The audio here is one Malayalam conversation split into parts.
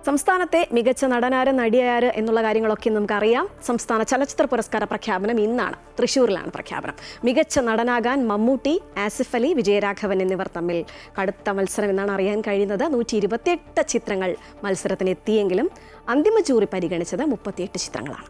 സംസ്ഥാനത്തെ മികച്ച നടനാര് നടിയാര് എന്നുള്ള കാര്യങ്ങളൊക്കെ നമുക്കറിയാം. സംസ്ഥാന ചലച്ചിത്ര പുരസ്കാര പ്രഖ്യാപനം ഇന്നാണ്. തൃശ്ശൂരിലാണ് പ്രഖ്യാപനം. മികച്ച നടനാകാൻ മമ്മൂട്ടി, ആസിഫ് അലി, വിജയരാഘവൻ എന്നിവർ തമ്മിൽ കടുത്ത മത്സരം എന്നാണ് അറിയാൻ കഴിയുന്നത്. 128 ചിത്രങ്ങൾ മത്സരത്തിന് എത്തിയെങ്കിലും അന്തിമ ജൂറി പരിഗണിച്ചത് 38 ചിത്രങ്ങളാണ്.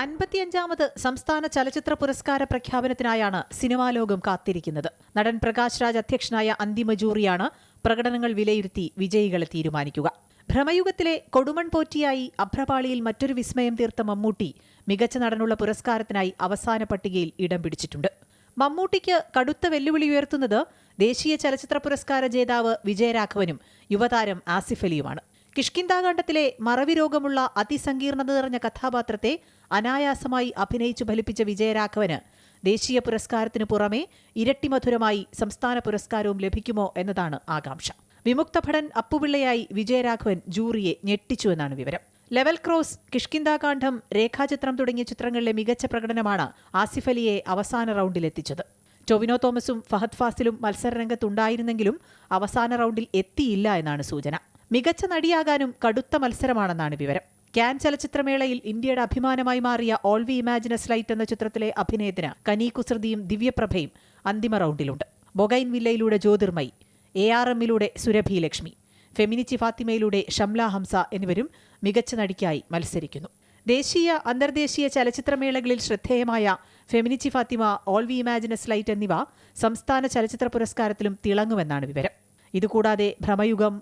55ാമത് സംസ്ഥാന ചലച്ചിത്ര പുരസ്കാര പ്രഖ്യാപനത്തിനായാണ് സിനിമാ ലോകം കാത്തിരിക്കുന്നത്. നടൻ പ്രകാശ് രാജ് അധ്യക്ഷനായ അന്തിമ ജൂറിയാണ് പ്രകടനങ്ങൾ വിലയിരുത്തി വിജയികളെ തീരുമാനിക്കുക. ഭ്രമയുഗത്തിലെ കൊടുമൺ പോറ്റിയായി അഭ്രപാളിയിൽ മറ്റൊരു വിസ്മയം തീർത്ത മമ്മൂട്ടി മികച്ച നടനുള്ള പുരസ്കാരത്തിനായി അവസാന പട്ടികയിൽ ഇടം പിടിച്ചിട്ടുണ്ട്. മമ്മൂട്ടിക്ക് കടുത്ത വെല്ലുവിളി ഉയർത്തുന്നത് ദേശീയ ചലച്ചിത്ര പുരസ്കാര ജേതാവ് വിജയരാഘവനും യുവതാരം ആസിഫ് അലിയുമാണ്. കിഷ്കിന്ധാകാണ്ഡത്തിലെ മറവി രോഗമുള്ള അതിസങ്കീർണത നിറഞ്ഞ കഥാപാത്രത്തെ അനായാസമായി അഭിനയിച്ചു ഫലിപ്പിച്ച വിജയരാഘവന് ദേശീയ പുരസ്കാരത്തിനു പുറമെ ഇരട്ടിമധുരമായി സംസ്ഥാന പുരസ്കാരവും ലഭിക്കുമോ എന്നതാണ് ആകാംക്ഷ. വിമുക്ത ഭടൻ അപ്പുപിള്ളയായി വിജയരാഘവൻ ജൂറിയെ ഞെട്ടിച്ചുവെന്നാണ് വിവരം. ലെവൽ ക്രോസ്, കിഷ്കിന്ധാകാണ്ഡം, രേഖാചിത്രം തുടങ്ങിയ ചിത്രങ്ങളിലെ മികച്ച പ്രകടനമാണ് ആസിഫ് അലിയെ അവസാന റൌണ്ടിലെത്തിച്ചത്. ടൊവിനോ തോമസും ഫഹദ് ഫാസിലും മത്സരരംഗത്തുണ്ടായിരുന്നെങ്കിലും അവസാന റൌണ്ടിൽ എത്തിയില്ല എന്നാണ് സൂചന. മികച്ച നടിയാകാനും കടുത്ത മത്സരമാണെന്നാണ് വിവരം. കാൻ ചലച്ചിത്രമേളയിൽ ഇന്ത്യയുടെ അഭിമാനമായി മാറിയ all V imagine A slight എന്ന ചിത്രത്തിലെ അഭിനയത്തിന് കനി കുസൃതിയും ദിവ്യപ്രഭയും അന്തിമ റൌണ്ടിലുണ്ട്. ബൊഗൈൻ വില്ലയിലൂടെ ജ്യോതിർമയി, ARMലൂടെ സുരഭി ലക്ഷ്മി, ഫെമിനിച്ചി ഫാത്തിമയിലൂടെ ഷംല ഹംസ എന്നിവരും മികച്ച നടിക്കായി മത്സരിക്കുന്നു. ദേശീയ അന്തർദേശീയ ചലച്ചിത്രമേളകളിൽ ശ്രദ്ധേയമായ Feminichi Fathima, All V imagine A Light എന്നിവ സംസ്ഥാന ചലച്ചിത്ര പുരസ്കാരത്തിലും തിളങ്ങുമെന്നാണ് വിവരം. ഇതുകൂടാതെ ഭ്രമയുഗം,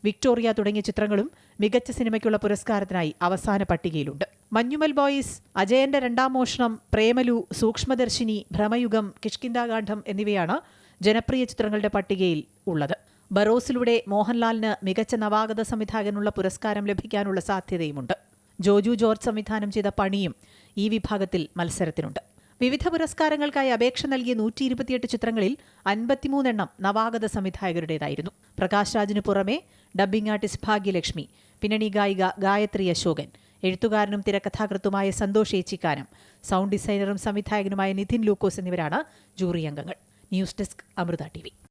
വിക്ടോറിയ തുടങ്ങിയ ചിത്രങ്ങളും മികച്ച സിനിമയ്ക്കുള്ള പുരസ്കാരത്തിനായി അവസാന പട്ടികയിലുണ്ട്. മഞ്ഞുമൽ ബോയ്സ്, അജയന്റെ രണ്ടാം മോഷണം, പ്രേമലു, സൂക്ഷ്മദർശിനി, ഭ്രമയുഗം, കിഷ്കിന്ധാകാണ്ഡം എന്നിവയാണ് ജനപ്രിയ ചിത്രങ്ങളുടെ പട്ടികയിൽ ഉള്ളത്. ബറോസിലൂടെ മോഹൻലാലിന് മികച്ച നവാഗത സംവിധായകനുള്ള പുരസ്കാരം ലഭിക്കാനുള്ള സാധ്യതയുമുണ്ട്. ജോജു ജോർജ് സംവിധാനം ചെയ്ത പണിയും ഈ വിഭാഗത്തിൽ മത്സരത്തിനുണ്ട്. വിവിധ പുരസ്കാരങ്ങൾക്കായി അപേക്ഷ നൽകിയ 128 ചിത്രങ്ങളിൽ 53 എണ്ണം നവാഗത സംവിധായകരുടേതായിരുന്നു. പ്രകാശ് രാജിനു പുറമെ ഡബ്ബിംഗ് ആർട്ടിസ്റ്റ് ഭാഗ്യലക്ഷ്മി, പിന്നണി ഗായിക ഗായത്രി അശോകൻ, എഴുത്തുകാരനും തിരക്കഥാകൃത്തുമായ സന്തോഷ് ഏച്ചിക്കാനം, സൗണ്ട് ഡിസൈനറും സംവിധായകനുമായ നിതിൻ ലൂക്കോസ് എന്നിവരാണ് ജൂറി അംഗങ്ങൾ. News desk, Amrita TV.